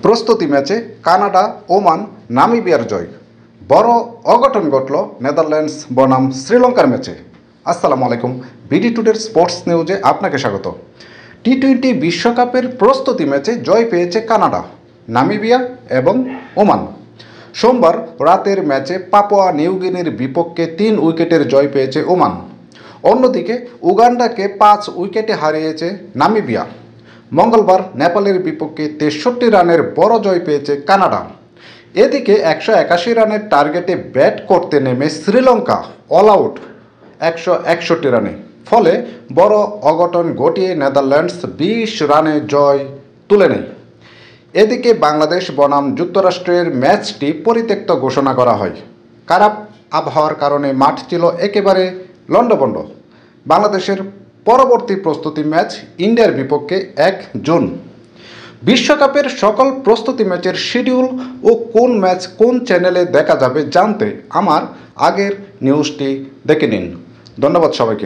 প্রস্তুতি ম্যাচে Canada Oman নামিবিয়ার জয়। বড় অঘটন ঘটল নেদারল্যান্ডস বনাম শ্রীলঙ্কার ম্যাচে। আসসালামু আলাইকুম, বিডি টুডের স্পোর্টস নিউজে আপনাকে স্বাগত। টি-20 বিশ্বকাপের প্রস্তুতি ম্যাচে জয় পেয়েছে কানাডা, নামিবিয়া এবং ওমান। সোমবার রাতের ম্যাচে পাপুয়া নিউগিনির বিপক্ষে 3 উইকেটের জয় পেয়েছে ওমান। অন্যদিকে উগান্ডাকে 5 উইকেটে হারিয়েছে নামিবিয়া। মঙ্গলবার নেপালের বিপক্ষে 63 রানের বড় জয় পেয়েছে কানাডা। এদিকে 181 রানের টার্গেটে ব্যাট করতে নেমে শ্রীলঙ্কা অল আউট 161 রানে। ফলে বড় অঘটন ঘটিয়ে নেদারল্যান্ডস 20 রানে জয় তুলে নেয়। এদিকে বাংলাদেশ বনাম যুক্তরাষ্ট্রের ম্যাচটি পরিত্যক্ত ঘোষণা করা হয়। খারাপ আবহাওয়ার কারণে মাঠ ছিল একেবারে লণ্ডভণ্ড। বাংলাদেশের পরবর্তী প্রস্তুতি ম্যাচ ইন্ডিয়ার বিপক্ষে 1 জুন। বিশ্বকাপের সকল প্রস্তুতি ম্যাচের শিডিউল ও কোন ম্যাচ কোন চ্যানেলে দেখা যাবে জানতে আমার আগের নিউজটি দেখে নিন। ধন্যবাদ সবাইকে।